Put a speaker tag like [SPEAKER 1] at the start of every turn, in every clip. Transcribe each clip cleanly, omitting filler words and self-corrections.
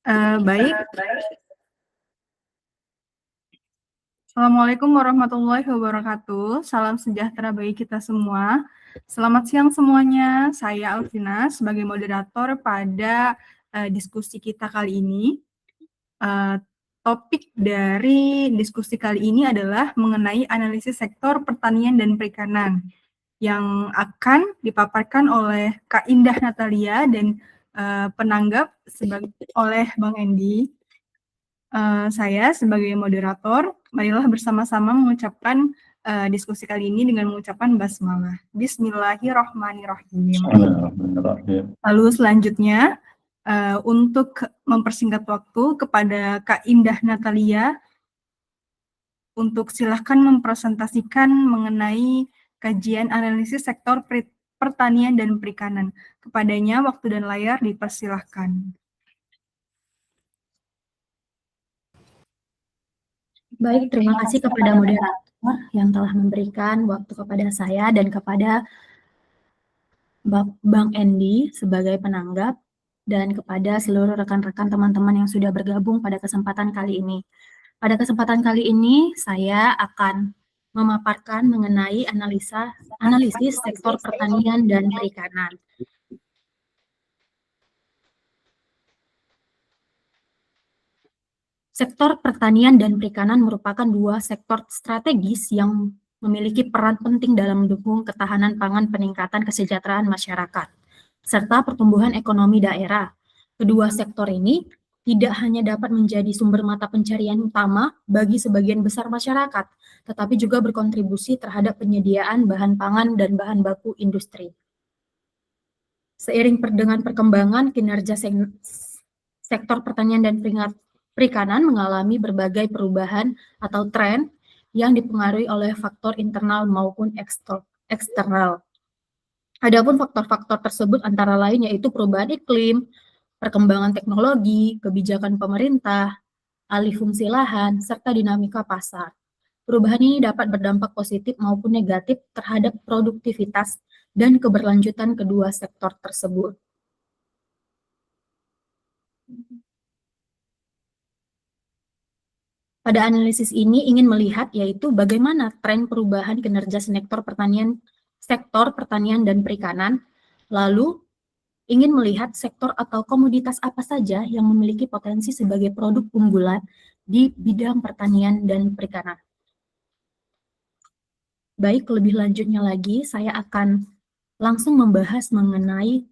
[SPEAKER 1] Baik. Assalamualaikum warahmatullahi wabarakatuh. Salam sejahtera bagi kita semua. Selamat siang semuanya. Saya Alvina sebagai moderator pada diskusi kita kali ini. Topik dari diskusi kali ini adalah mengenai analisis sektor pertanian dan perikanan yang akan dipaparkan oleh Kak Indah Natalia dan penanggap oleh Bang Endi. Saya sebagai moderator, marilah bersama-sama mengucapkan diskusi kali ini dengan mengucapkan basmalah. Bismillahirrahmanirrahim. Lalu selanjutnya, untuk mempersingkat waktu kepada Kak Indah Natalia, untuk silahkan mempresentasikan mengenai kajian analisis sektor pertanian dan perikanan. Kepadanya waktu dan layar dipersilahkan.
[SPEAKER 2] Baik, terima kasih kepada moderator yang telah memberikan waktu kepada saya dan kepada Bang Endi sebagai penanggap dan kepada seluruh rekan-rekan teman-teman yang sudah bergabung pada kesempatan kali ini. Pada kesempatan kali ini saya akan memaparkan mengenai analisis sektor pertanian dan perikanan. Sektor pertanian dan perikanan merupakan dua sektor strategis yang memiliki peran penting dalam mendukung ketahanan pangan, peningkatan kesejahteraan masyarakat, serta pertumbuhan ekonomi daerah. Kedua sektor ini tidak hanya dapat menjadi sumber mata pencarian utama bagi sebagian besar masyarakat, tetapi juga berkontribusi terhadap penyediaan bahan pangan dan bahan baku industri. Seiring dengan perkembangan kinerja sektor pertanian dan perikanan mengalami berbagai perubahan atau tren yang dipengaruhi oleh faktor internal maupun eksternal. Adapun faktor-faktor tersebut antara lain yaitu perubahan iklim, perkembangan teknologi, kebijakan pemerintah, alih fungsi lahan, serta dinamika pasar. Perubahan ini dapat berdampak positif maupun negatif terhadap produktivitas dan keberlanjutan kedua sektor tersebut. Pada analisis ini ingin melihat yaitu bagaimana tren perubahan kinerja sektor pertanian dan perikanan, lalu ingin melihat sektor atau komoditas apa saja yang memiliki potensi sebagai produk unggulan di bidang pertanian dan perikanan. Baik, lebih lanjutnya lagi, saya akan langsung membahas mengenai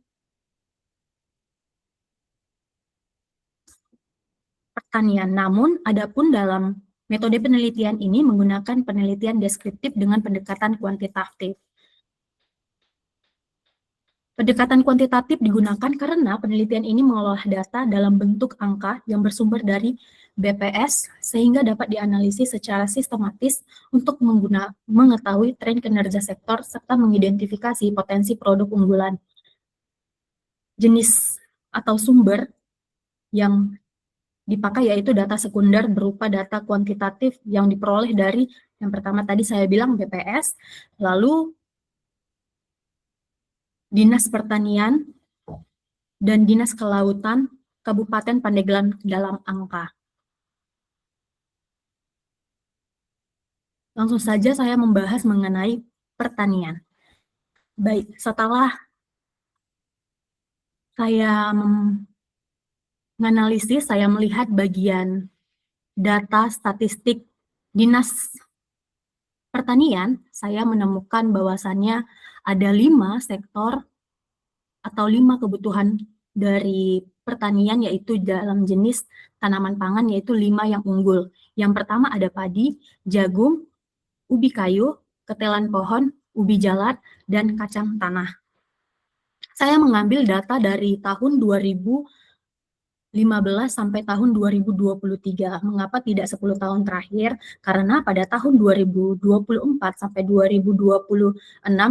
[SPEAKER 2] pertanian. Namun, adapun dalam metode penelitian ini menggunakan penelitian deskriptif dengan pendekatan kuantitatif. Pendekatan kuantitatif digunakan karena penelitian ini mengolah data dalam bentuk angka yang bersumber dari BPS sehingga dapat dianalisis secara sistematis untuk mengetahui tren kinerja sektor serta mengidentifikasi potensi produk unggulan. Jenis atau sumber yang dipakai yaitu data sekunder berupa data kuantitatif yang diperoleh dari yang pertama tadi saya bilang BPS, lalu Dinas Pertanian dan Dinas Kelautan Kabupaten Pandeglang dalam angka. Langsung saja saya membahas mengenai pertanian. Baik, setelah saya menganalisis, saya melihat bagian data statistik Dinas Pertanian, saya menemukan bahwasannya ada 5 sektor atau 5 kebutuhan dari pertanian yaitu dalam jenis tanaman pangan yaitu 5 yang unggul. Yang pertama ada padi, jagung, ubi kayu, ketelan pohon, ubi jalar, dan kacang tanah. Saya mengambil data dari tahun 2015 sampai tahun 2023. Mengapa tidak 10 tahun terakhir? Karena pada tahun 2024 sampai 2026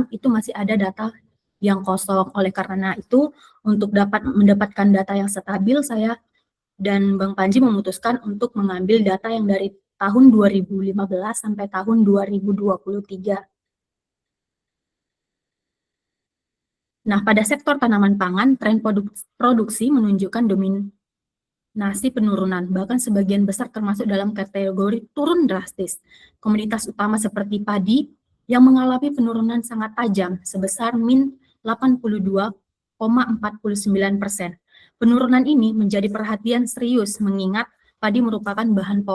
[SPEAKER 2] itu masih ada data yang kosong. Oleh karena itu, untuk dapat mendapatkan data yang stabil, saya dan Bang Panji memutuskan untuk mengambil data yang dari tahun 2015 sampai tahun 2023. Nah, pada sektor tanaman pangan, tren produksi menunjukkan nasi penurunan, bahkan sebagian besar termasuk dalam kategori turun drastis. Komoditas utama seperti padi yang mengalami penurunan sangat tajam sebesar min 82,49%. Penurunan ini menjadi perhatian serius mengingat padi merupakan bahan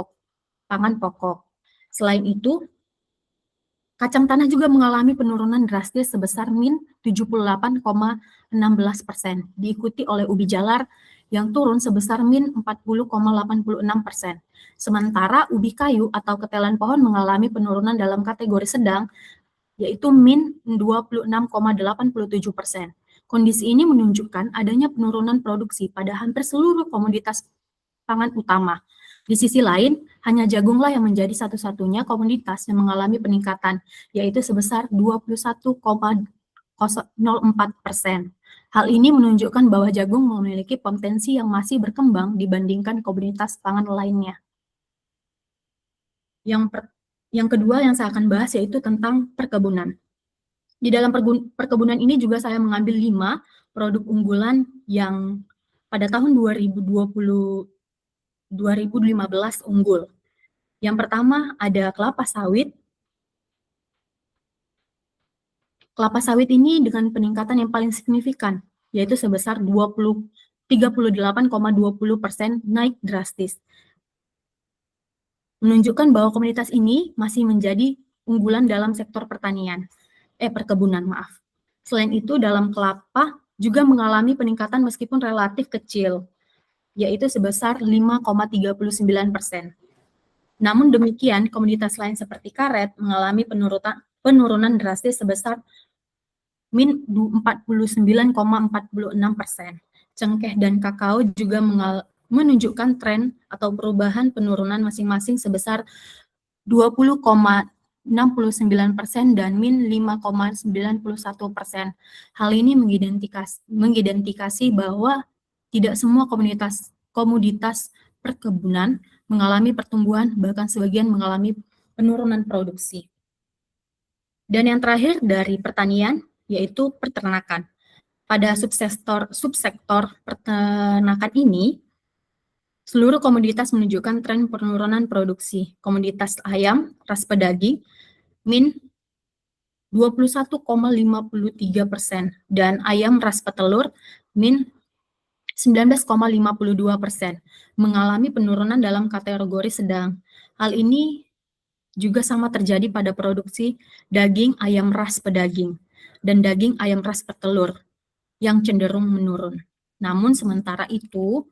[SPEAKER 2] pangan pokok. Selain itu, kacang tanah juga mengalami penurunan drastis sebesar min 78,16%, diikuti oleh ubi jalar yang turun sebesar min 40,86%. Sementara ubi kayu atau ketelan pohon mengalami penurunan dalam kategori sedang, yaitu min 26,87%. Kondisi ini menunjukkan adanya penurunan produksi pada hampir seluruh komoditas pangan utama. Di sisi lain, hanya jagunglah yang menjadi satu-satunya komoditas yang mengalami peningkatan, yaitu sebesar 21,04%. Hal ini menunjukkan bahwa jagung memiliki potensi yang masih berkembang dibandingkan komoditas pangan lainnya. Yang kedua yang saya akan bahas yaitu tentang perkebunan. Di dalam perkebunan ini juga saya mengambil 5 produk unggulan yang pada tahun 2015 unggul. Yang pertama ada kelapa sawit. Kelapa sawit ini dengan peningkatan yang paling signifikan, yaitu sebesar 38,20% naik drastis. Menunjukkan bahwa komunitas ini masih menjadi unggulan dalam sektor perkebunan, maaf. Selain itu, dalam kelapa juga mengalami peningkatan meskipun relatif kecil, yaitu sebesar 5,39%. Namun demikian, komoditas lain seperti karet mengalami penurunan drastis sebesar min 49,46%. Cengkeh dan kakao juga menunjukkan tren atau perubahan penurunan masing-masing sebesar 20,69% dan min 5,91%. Hal ini mengidentifikasi bahwa tidak semua komoditas perkebunan mengalami pertumbuhan, bahkan sebagian mengalami penurunan produksi. Dan yang terakhir dari pertanian, yaitu peternakan. Pada subsektor peternakan ini, seluruh komoditas menunjukkan tren penurunan produksi. Komoditas ayam, ras pedaging, min 21,53%, dan ayam ras petelur, min 19,52%, mengalami penurunan dalam kategori sedang. Hal ini juga sama terjadi pada produksi daging ayam ras pedaging dan daging ayam ras petelur yang cenderung menurun. Namun sementara itu,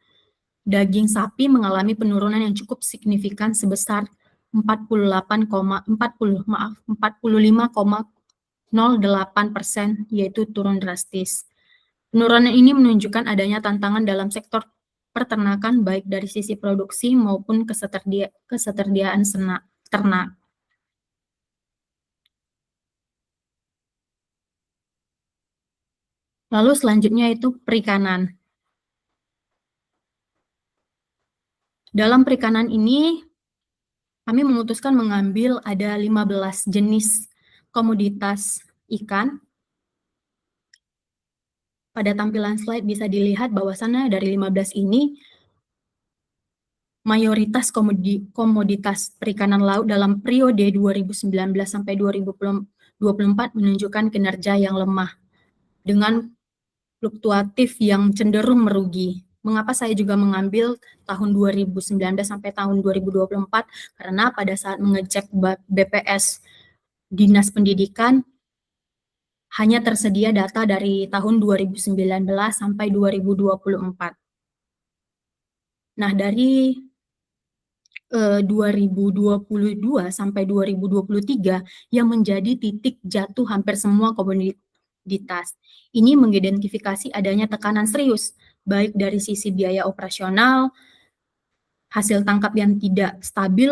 [SPEAKER 2] daging sapi mengalami penurunan yang cukup signifikan sebesar 45,08%, yaitu turun drastis. Penurunan ini menunjukkan adanya tantangan dalam sektor peternakan baik dari sisi produksi maupun ketersediaan ternak. Lalu selanjutnya itu perikanan. Dalam perikanan ini, kami memutuskan mengambil ada 15 jenis komoditas ikan. Pada tampilan slide bisa dilihat bahwasannya dari 15 ini, mayoritas komoditas perikanan laut dalam periode 2019 sampai 2024 menunjukkan kinerja yang lemah dengan fluktuatif yang cenderung merugi. Mengapa saya juga mengambil tahun 2019 sampai tahun 2024? Karena pada saat mengecek BPS Dinas Pendidikan, hanya tersedia data dari tahun 2019 sampai 2024. Nah, dari 2022 sampai 2023 yang menjadi titik jatuh hampir semua komoditas. Ini mengidentifikasi adanya tekanan serius, baik dari sisi biaya operasional, hasil tangkap yang tidak stabil,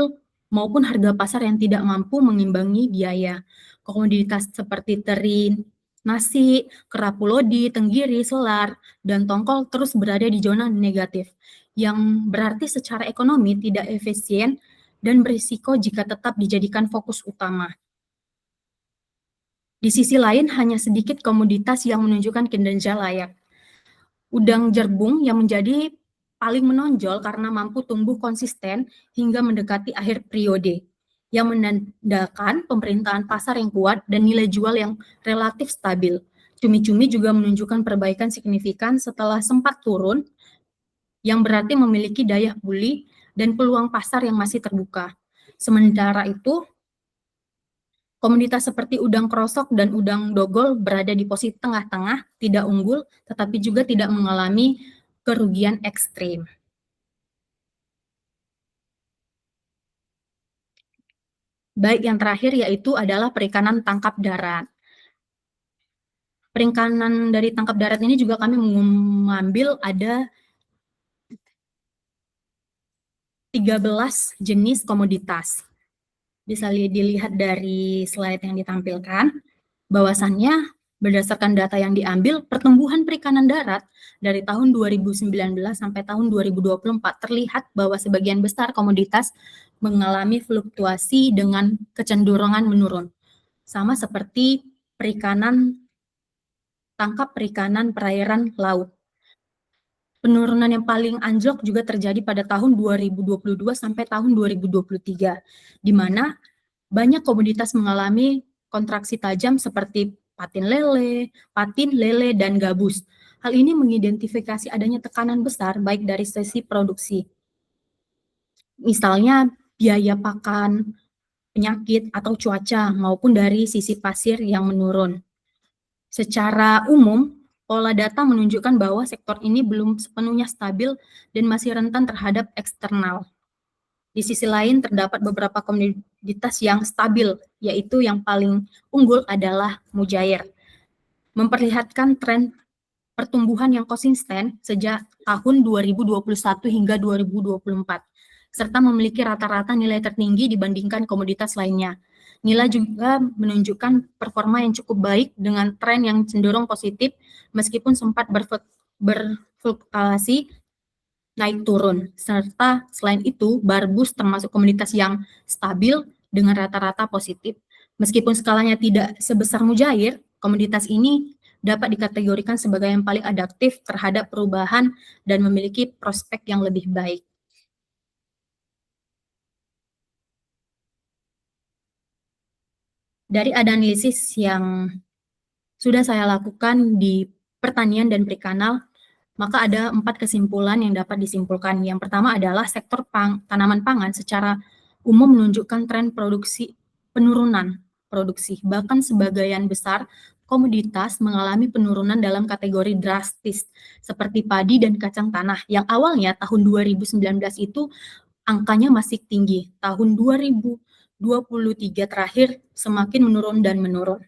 [SPEAKER 2] maupun harga pasar yang tidak mampu mengimbangi biaya. Komoditas seperti teri, nasi, kerapu lodi, tenggiri, selar, dan tongkol terus berada di zona negatif, yang berarti secara ekonomi tidak efisien dan berisiko jika tetap dijadikan fokus utama. Di sisi lain, hanya sedikit komoditas yang menunjukkan kinerja layak. Udang jerbung yang menjadi paling menonjol karena mampu tumbuh konsisten hingga mendekati akhir periode, yang menandakan pemerintahan pasar yang kuat dan nilai jual yang relatif stabil. Cumi-cumi juga menunjukkan perbaikan signifikan setelah sempat turun, yang berarti memiliki daya beli dan peluang pasar yang masih terbuka. Sementara itu, komoditas seperti udang krosok dan udang dogol berada di posisi tengah-tengah, tidak unggul, tetapi juga tidak mengalami kerugian ekstrim. Baik, yang terakhir yaitu adalah perikanan tangkap darat. Perikanan dari tangkap darat ini juga kami mengambil ada 13 jenis komoditas. Bisa dilihat dari slide yang ditampilkan, bahwasannya berdasarkan data yang diambil, pertumbuhan perikanan darat dari tahun 2019 sampai tahun 2024 terlihat bahwa sebagian besar komoditas mengalami fluktuasi dengan kecenderungan menurun. Sama seperti tangkap perikanan perairan laut. Penurunan yang paling anjlok juga terjadi pada tahun 2022 sampai tahun 2023, di mana banyak komoditas mengalami kontraksi tajam seperti patin lele, dan gabus. Hal ini mengidentifikasi adanya tekanan besar baik dari sisi produksi. Misalnya biaya pakan, penyakit, atau cuaca, maupun dari sisi pasir yang menurun. Secara umum, pola data menunjukkan bahwa sektor ini belum sepenuhnya stabil dan masih rentan terhadap eksternal. Di sisi lain, terdapat beberapa komoditas yang stabil, yaitu yang paling unggul adalah mujair. Memperlihatkan tren pertumbuhan yang konsisten sejak tahun 2021 hingga 2024, serta memiliki rata-rata nilai tertinggi dibandingkan komoditas lainnya. Nilai juga menunjukkan performa yang cukup baik dengan tren yang cenderung positif meskipun sempat berfluktuasi naik turun. Serta selain itu, Barbus termasuk komoditas yang stabil dengan rata-rata positif. Meskipun skalanya tidak sebesar mujair, komoditas ini dapat dikategorikan sebagai yang paling adaptif terhadap perubahan dan memiliki prospek yang lebih baik. Dari analisis yang sudah saya lakukan di pertanian dan perikanan, maka ada 4 kesimpulan yang dapat disimpulkan. Yang pertama adalah sektor tanaman pangan secara umum menunjukkan tren penurunan produksi. Bahkan sebagian besar komoditas mengalami penurunan dalam kategori drastis, seperti padi dan kacang tanah, yang awalnya tahun 2019 itu angkanya masih tinggi. Tahun 2023 terakhir semakin menurun dan menurun.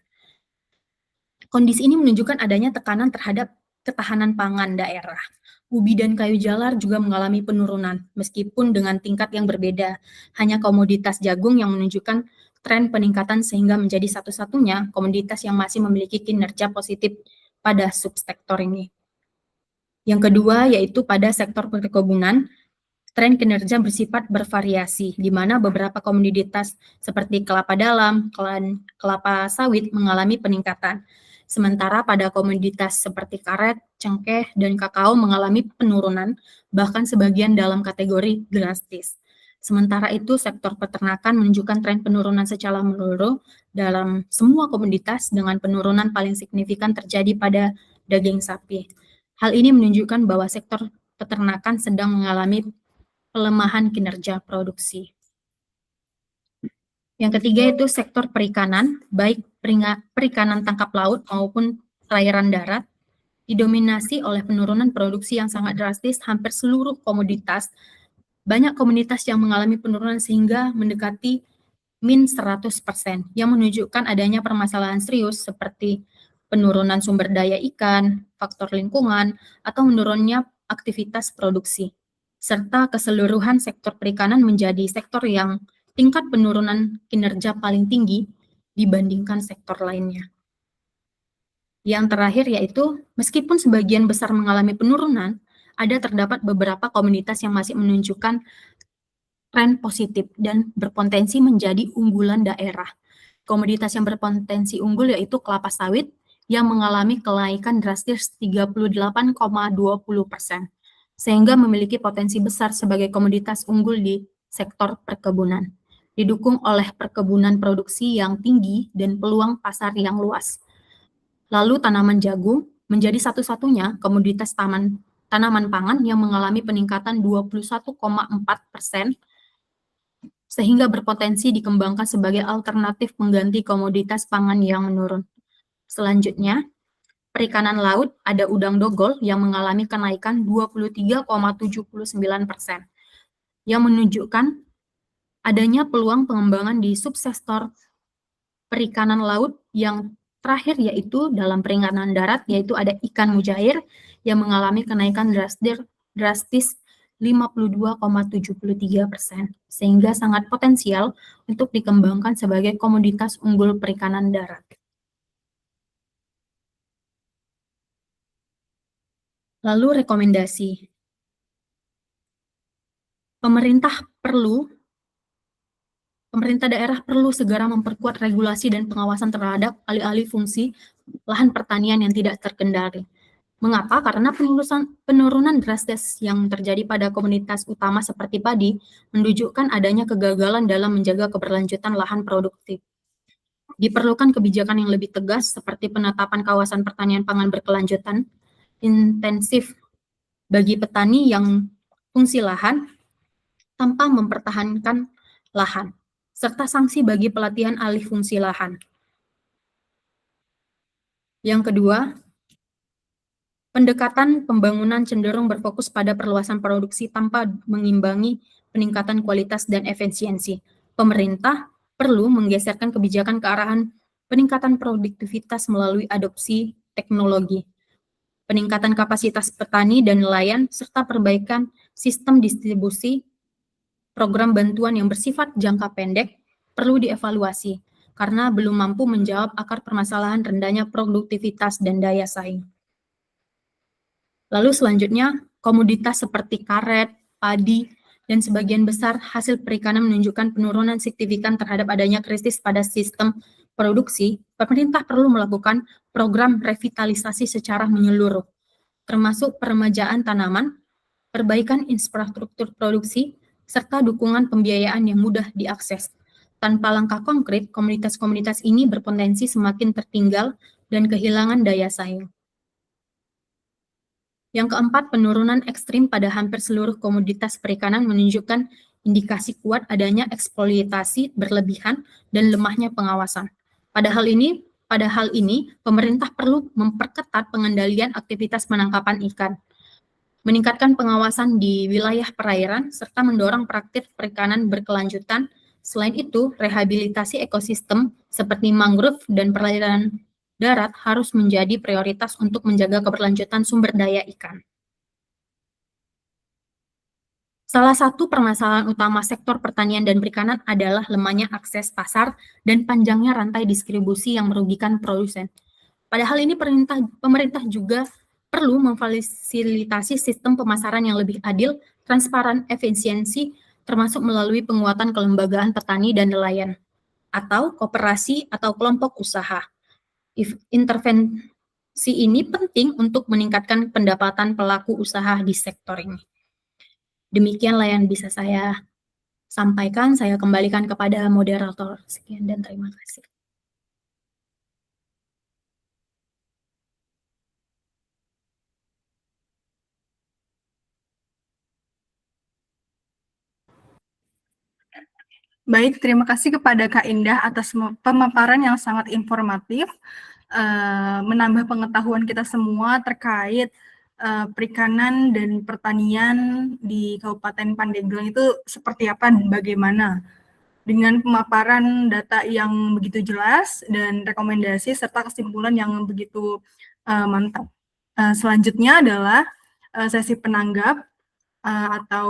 [SPEAKER 2] Kondisi ini menunjukkan adanya tekanan terhadap ketahanan pangan daerah. Ubi dan kayu jalar juga mengalami penurunan, meskipun dengan tingkat yang berbeda. Hanya komoditas jagung yang menunjukkan tren peningkatan sehingga menjadi satu-satunya komoditas yang masih memiliki kinerja positif pada subsektor ini. Yang kedua yaitu pada sektor perkebunan, tren kinerja bersifat bervariasi, di mana beberapa komoditas seperti kelapa dalam, kelapa sawit mengalami peningkatan. Sementara pada komoditas seperti karet, cengkeh, dan kakao mengalami penurunan, bahkan sebagian dalam kategori drastis. Sementara itu, sektor peternakan menunjukkan tren penurunan secara menyeluruh dalam semua komoditas dengan penurunan paling signifikan terjadi pada daging sapi. Hal ini menunjukkan bahwa sektor peternakan sedang mengalami pelemahan kinerja produksi. Yang ketiga itu sektor perikanan, baik perikanan tangkap laut maupun perairan darat, didominasi oleh penurunan produksi yang sangat drastis hampir seluruh komoditas. Banyak komoditas yang mengalami penurunan sehingga mendekati min 100%, yang menunjukkan adanya permasalahan serius seperti penurunan sumber daya ikan, faktor lingkungan, atau menurunnya aktivitas produksi. Serta keseluruhan sektor perikanan menjadi sektor yang tingkat penurunan kinerja paling tinggi dibandingkan sektor lainnya. Yang terakhir yaitu, meskipun sebagian besar mengalami penurunan, terdapat beberapa komoditas yang masih menunjukkan tren positif dan berpotensi menjadi unggulan daerah. Komoditas yang berpotensi unggul yaitu kelapa sawit yang mengalami kenaikan drastis 38,20%. sehingga memiliki potensi besar sebagai komoditas unggul di sektor perkebunan, didukung oleh perkebunan produksi yang tinggi dan peluang pasar yang luas. Lalu tanaman jagung menjadi satu-satunya komoditas tanaman pangan yang mengalami peningkatan 21,4%, sehingga berpotensi dikembangkan sebagai alternatif pengganti komoditas pangan yang menurun. Selanjutnya, perikanan laut ada udang dogol yang mengalami kenaikan 23,79%, yang menunjukkan adanya peluang pengembangan di subsektor perikanan laut yang terakhir, yaitu dalam perikanan darat, yaitu ada ikan mujair yang mengalami kenaikan drastis 52,73%, sehingga sangat potensial untuk dikembangkan sebagai komoditas unggul perikanan darat. Lalu rekomendasi. Pemerintah daerah perlu segera memperkuat regulasi dan pengawasan terhadap alih-alih fungsi lahan pertanian yang tidak terkendali. Mengapa? Karena penurunan drastis yang terjadi pada komunitas utama seperti padi menunjukkan adanya kegagalan dalam menjaga keberlanjutan lahan produktif. Diperlukan kebijakan yang lebih tegas seperti penetapan kawasan pertanian pangan berkelanjutan, intensif bagi petani yang fungsi lahan tanpa mempertahankan lahan, serta sanksi bagi pelatihan alih fungsi lahan. Yang kedua, pendekatan pembangunan cenderung berfokus pada perluasan produksi tanpa mengimbangi peningkatan kualitas dan efisiensi. Pemerintah perlu menggeserkan kebijakan ke arahan peningkatan produktivitas melalui adopsi teknologi, peningkatan kapasitas petani dan nelayan, serta perbaikan sistem distribusi. Program bantuan yang bersifat jangka pendek perlu dievaluasi karena belum mampu menjawab akar permasalahan rendahnya produktivitas dan daya saing. Lalu selanjutnya, komoditas seperti karet, padi, dan sebagian besar hasil perikanan menunjukkan penurunan signifikan terhadap adanya krisis pada sistem produksi. Pemerintah perlu melakukan program revitalisasi secara menyeluruh, termasuk peremajaan tanaman, perbaikan infrastruktur produksi, serta dukungan pembiayaan yang mudah diakses. Tanpa langkah konkret, komunitas-komunitas ini berpotensi semakin tertinggal dan kehilangan daya saing. Yang keempat, penurunan ekstrim pada hampir seluruh komoditas perikanan menunjukkan indikasi kuat adanya eksploitasi berlebihan dan lemahnya pengawasan. Pada hal ini, pemerintah perlu memperketat pengendalian aktivitas penangkapan ikan, meningkatkan pengawasan di wilayah perairan, serta mendorong praktik perikanan berkelanjutan. Selain itu, rehabilitasi ekosistem seperti mangrove dan perairan darat harus menjadi prioritas untuk menjaga keberlanjutan sumber daya ikan. Salah satu permasalahan utama sektor pertanian dan perikanan adalah lemahnya akses pasar dan panjangnya rantai distribusi yang merugikan produsen. Padahal ini pemerintah juga perlu memfasilitasi sistem pemasaran yang lebih adil, transparan, efisiensi, termasuk melalui penguatan kelembagaan petani dan nelayan, atau koperasi atau kelompok usaha. Intervensi ini penting untuk meningkatkan pendapatan pelaku usaha di sektor ini. Demikianlah yang bisa saya sampaikan, saya kembalikan kepada moderator. Sekian dan terima kasih.
[SPEAKER 1] Baik, terima kasih kepada Kak Indah atas pemaparan yang sangat informatif, menambah pengetahuan kita semua terkait perikanan dan pertanian di Kabupaten Pandeglang itu seperti apa dan bagaimana. Dengan pemaparan data yang begitu jelas dan rekomendasi serta kesimpulan yang begitu mantap. Selanjutnya adalah sesi penanggap atau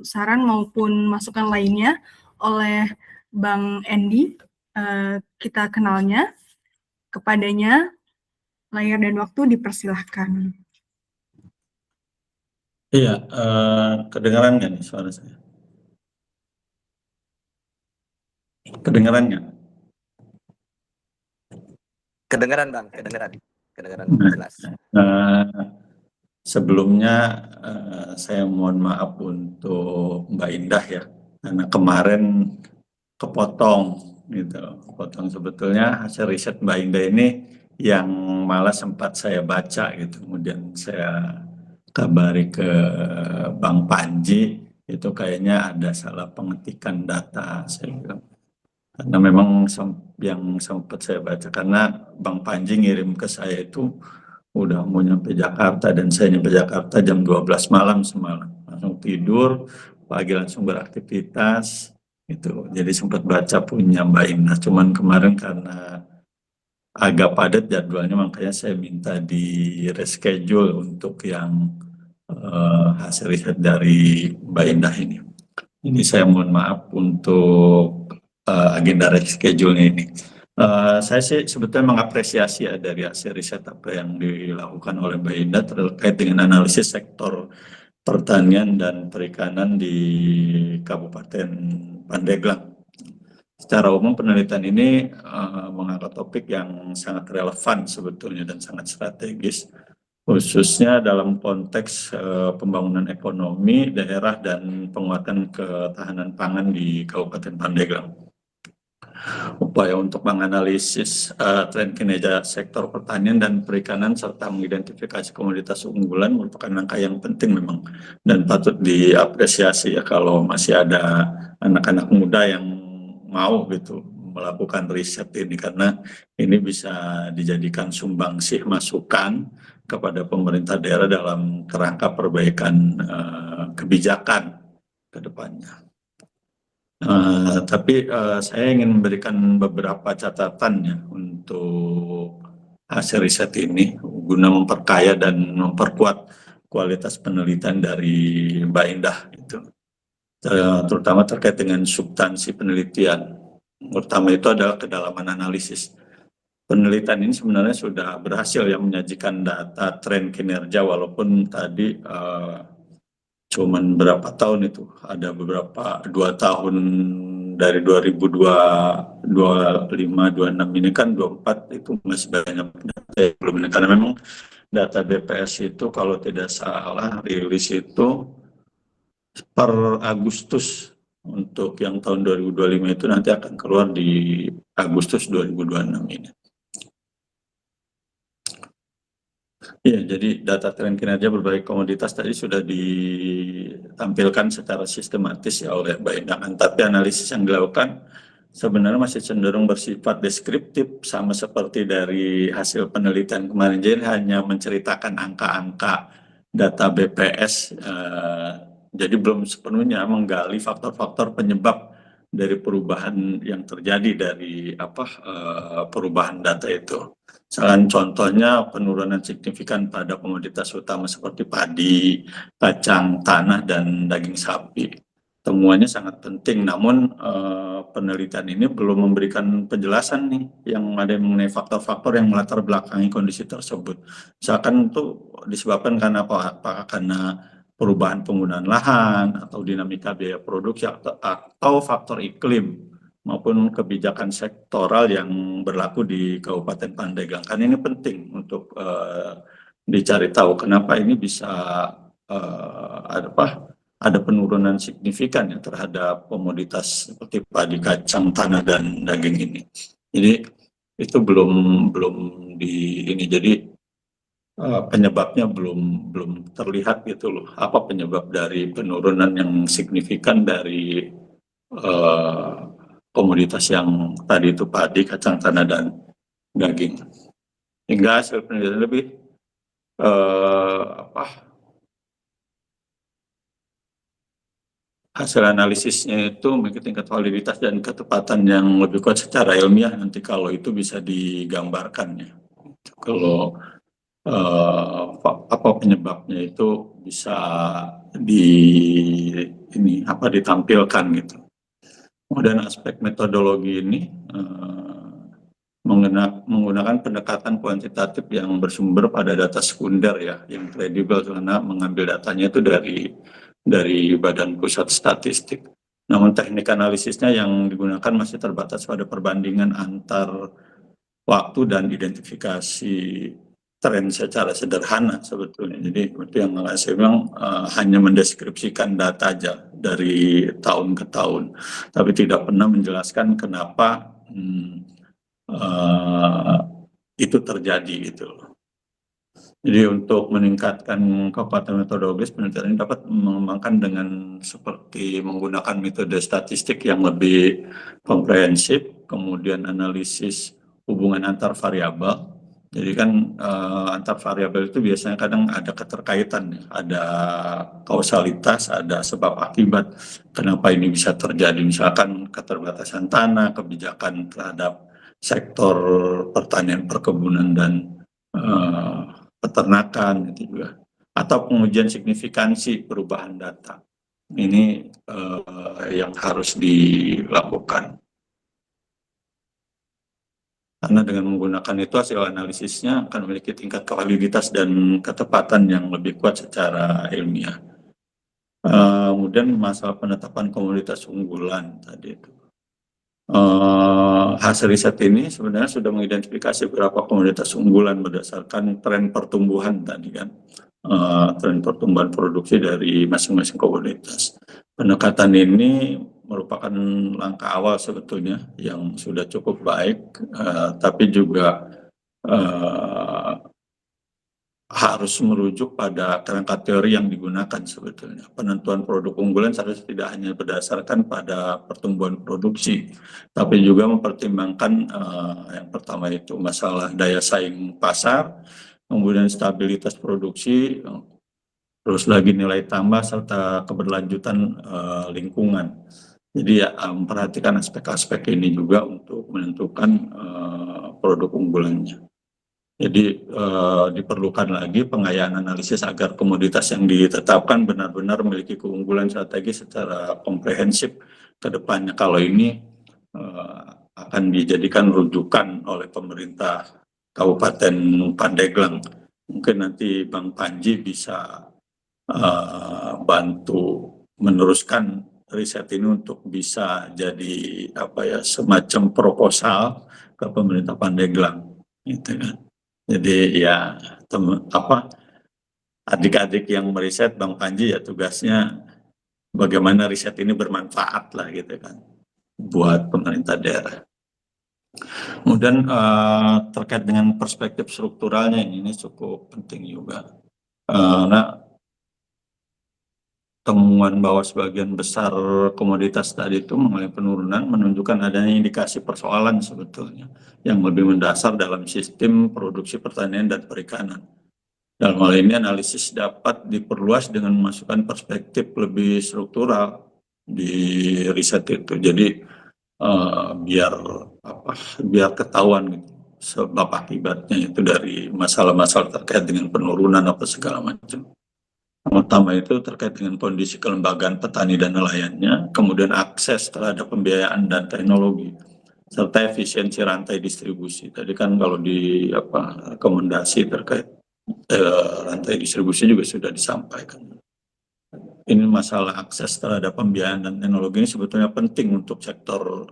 [SPEAKER 1] saran maupun masukan lainnya oleh Bang Endi. Kita kenalnya, kepadanya layar dan waktu dipersilahkan.
[SPEAKER 3] Iya, kedengaran nggak nih suara saya? Kedengaran nggak?
[SPEAKER 4] Kedengaran Bang, kedengaran jelas.
[SPEAKER 3] Sebelumnya saya mohon maaf untuk Mbak Indah ya, karena kemarin kepotong gitu. Kepotong sebetulnya hasil riset Mbak Indah ini yang malah sempat saya baca gitu. Kemudian saya kabari ke Bang Panji, itu kayaknya ada salah pengetikan data saya bilang. Karena memang yang sempat saya baca, karena Bang Panji ngirim ke saya itu udah mau nyampe Jakarta, dan saya nyampe Jakarta jam 12 malam semalam. Langsung tidur, pagi langsung beraktivitas, itu. Jadi sempat baca punya Mbak Indah, cuman kemarin karena agak padat jadwalnya, makanya saya minta di reschedule untuk yang hasil riset dari Mbak Indah ini. Ini saya mohon maaf untuk agenda reschedule-nya ini. Saya sih sebetulnya mengapresiasi ya dari hasil riset apa yang dilakukan oleh Mbak Indah terkait dengan analisis sektor pertanian dan perikanan di Kabupaten Pandeglang. Secara umum penelitian ini mengangkat topik yang sangat relevan sebetulnya dan sangat strategis, khususnya dalam konteks pembangunan ekonomi daerah dan penguatan ketahanan pangan di Kabupaten Pandeglang. Upaya untuk menganalisis tren kinerja sektor pertanian dan perikanan serta mengidentifikasi komoditas unggulan merupakan langkah yang penting memang, dan patut diapresiasi ya kalau masih ada anak-anak muda yang mau gitu melakukan riset ini, karena ini bisa dijadikan sumbangsih masukan kepada pemerintah daerah dalam kerangka perbaikan kebijakan ke depannya. Tapi saya ingin memberikan beberapa catatan ya untuk hasil riset ini guna memperkaya dan memperkuat kualitas penelitian dari Mbak Indah itu, terutama terkait dengan substansi penelitian. Pertama itu adalah kedalaman analisis. Penelitian ini sebenarnya sudah berhasil ya menyajikan data tren kinerja, walaupun tadi cuman berapa tahun itu, ada beberapa 2 tahun dari 2025, 26 ini kan 24 itu masih banyak data yang belum ini, karena memang data BPS itu kalau tidak salah rilis itu per Agustus, untuk yang tahun 2025 itu nanti akan keluar di Agustus 2026 ini. Iya, jadi data tren kinerja berbagai komoditas tadi sudah ditampilkan secara sistematis ya oleh Mbak Indah, tapi analisis yang dilakukan sebenarnya masih cenderung bersifat deskriptif, sama seperti dari hasil penelitian kemarin. Jadi hanya menceritakan angka-angka data BPS, jadi belum sepenuhnya menggali faktor-faktor penyebab dari perubahan yang terjadi dari perubahan data itu. Misalkan contohnya penurunan signifikan pada komoditas utama seperti padi, kacang tanah, dan daging sapi. Temuannya sangat penting, namun penelitian ini belum memberikan penjelasan nih yang ada mengenai faktor-faktor yang melatar belakangi kondisi tersebut. Misalkan itu disebabkan karena apa? Apakah karena perubahan penggunaan lahan atau dinamika biaya produksi atau faktor iklim maupun kebijakan sektoral yang berlaku di Kabupaten Pandeglang. Kan ini penting untuk dicari tahu kenapa ini bisa ada penurunan signifikan ya terhadap komoditas seperti padi, kacang tanah, dan daging ini. Jadi itu belum jadi penyebabnya belum terlihat gitu loh. Apa penyebab dari penurunan yang signifikan dari komoditas yang tadi itu padi, kacang tanah, dan daging. Hingga hasil penelitian lebih hasil analisisnya itu memiliki tingkat validitas dan ketepatan yang lebih kuat secara ilmiah nanti kalau itu bisa digambarkan ya. Kalau apa penyebabnya itu bisa ditampilkan gitu. Kemudian aspek metodologi ini menggunakan pendekatan kuantitatif yang bersumber pada data sekunder ya, yang kredibel, karena mengambil datanya itu dari Badan Pusat Statistik. Namun teknik analisisnya yang digunakan masih terbatas pada perbandingan antar waktu dan identifikasi tren secara sederhana sebetulnya. Jadi itu yang saya bilang hanya mendeskripsikan data aja dari tahun ke tahun, tapi tidak pernah menjelaskan kenapa itu terjadi gitu. Jadi untuk meningkatkan kekuatan metodologis penelitian ini dapat mengembangkan dengan seperti menggunakan metode statistik yang lebih komprehensif, kemudian analisis hubungan antar variabel. Jadi kan antar variabel itu biasanya kadang ada keterkaitan, ada kausalitas, ada sebab akibat kenapa ini bisa terjadi. Misalkan keterbatasan tanah, kebijakan terhadap sektor pertanian, perkebunan, dan peternakan itu juga, atau pengujian signifikansi perubahan data. Ini yang harus dilakukan. Karena dengan menggunakan itu hasil analisisnya akan memiliki tingkat validitas dan ketepatan yang lebih kuat secara ilmiah. Kemudian masalah penetapan komoditas unggulan tadi itu. Hasil riset ini sebenarnya sudah mengidentifikasi beberapa komoditas unggulan berdasarkan tren pertumbuhan tadi kan, tren pertumbuhan produksi dari masing-masing komoditas. Pendekatan ini merupakan langkah awal sebetulnya yang sudah cukup baik, tapi juga harus merujuk pada kerangka teori yang digunakan sebetulnya. Penentuan produk unggulan seharusnya tidak hanya berdasarkan pada pertumbuhan produksi, tapi juga mempertimbangkan yang pertama itu masalah daya saing pasar, kemudian stabilitas produksi, terus lagi nilai tambah serta keberlanjutan lingkungan. Jadi ya, memperhatikan aspek-aspek ini juga untuk menentukan produk unggulannya. Jadi diperlukan lagi pengayaan analisis agar komoditas yang ditetapkan benar-benar memiliki keunggulan strategi secara komprehensif ke depannya. Kalau ini akan dijadikan rujukan oleh pemerintah Kabupaten Pandeglang. Mungkin nanti Bang Panji bisa bantu meneruskan riset ini untuk bisa jadi semacam proposal ke pemerintah Pandeglang, gitu kan. Jadi ya adik-adik yang meriset, Bang Panji ya tugasnya bagaimana riset ini bermanfaat lah gitu kan buat pemerintah daerah. Kemudian terkait dengan perspektif strukturalnya ini cukup penting juga. Nah, temuan bahwa sebagian besar komoditas tadi itu mengalami penurunan menunjukkan adanya indikasi persoalan sebetulnya yang lebih mendasar dalam sistem produksi pertanian dan perikanan. Dalam hal ini analisis dapat diperluas dengan memasukkan perspektif lebih struktural di riset itu. Jadi biar ketahuan gitu sebab akibatnya itu dari masalah-masalah terkait dengan penurunan apa segala macam. Yang pertama itu terkait dengan kondisi kelembagaan petani dan nelayannya, kemudian akses terhadap pembiayaan dan teknologi, serta efisiensi rantai distribusi. Tadi kan kalau di rekomendasi terkait rantai distribusi juga sudah disampaikan. Ini masalah akses terhadap pembiayaan dan teknologi ini sebetulnya penting untuk sektor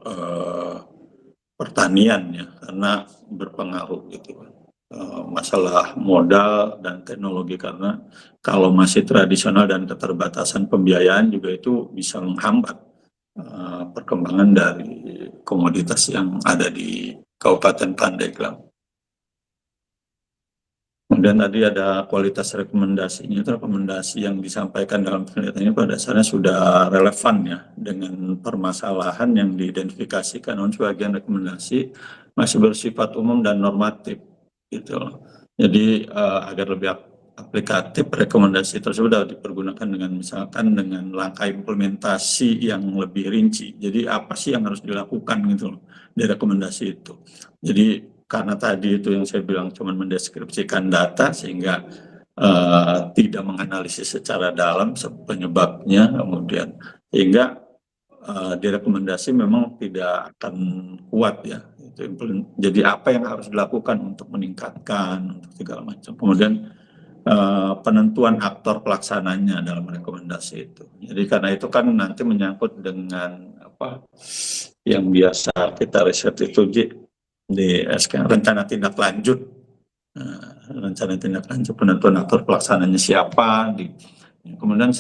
[SPEAKER 3] pertanian ya, karena berpengaruh gitu. Masalah modal dan teknologi, karena kalau masih tradisional dan keterbatasan pembiayaan juga itu bisa menghambat perkembangan dari komoditas yang ada di Kabupaten Pandeglang. Kemudian tadi ada kualitas rekomendasinya, itu rekomendasi yang disampaikan dalam penelitian ini pada dasarnya sudah relevan ya dengan permasalahan yang diidentifikasikan. Namun sebagian rekomendasi masih bersifat umum dan normatif gitu. Jadi agar lebih aplikatif, rekomendasi tersebut dapat dipergunakan dengan misalkan dengan langkah implementasi yang lebih rinci. Jadi apa sih yang harus dilakukan gitu loh di rekomendasi itu. Jadi karena tadi itu yang saya bilang cuma mendeskripsikan data sehingga tidak menganalisis secara dalam penyebabnya, kemudian sehingga di rekomendasi memang tidak akan kuat ya. Jadi apa yang harus dilakukan untuk meningkatkan untuk segala macam. Kemudian penentuan aktor pelaksananya dalam rekomendasi itu. Jadi karena itu kan nanti menyangkut dengan yang biasa kita riset itu di rencana tindak lanjut rencana tindak lanjut penentuan atur pelaksananya siapa, kemudian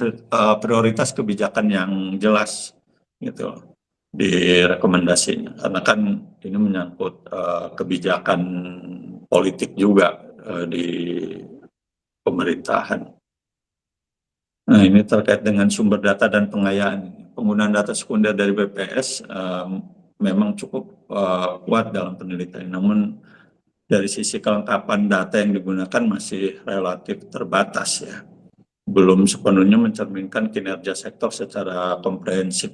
[SPEAKER 3] prioritas kebijakan yang jelas gitu di rekomendasinya, karena kan ini menyangkut kebijakan politik juga di pemerintahan. Nah, ini terkait dengan sumber data dan pengayaan. Penggunaan data sekunder dari BPS memang cukup kuat dalam penelitian, namun dari sisi kelengkapan data yang digunakan masih relatif terbatas ya. Belum sepenuhnya mencerminkan kinerja sektor secara komprehensif.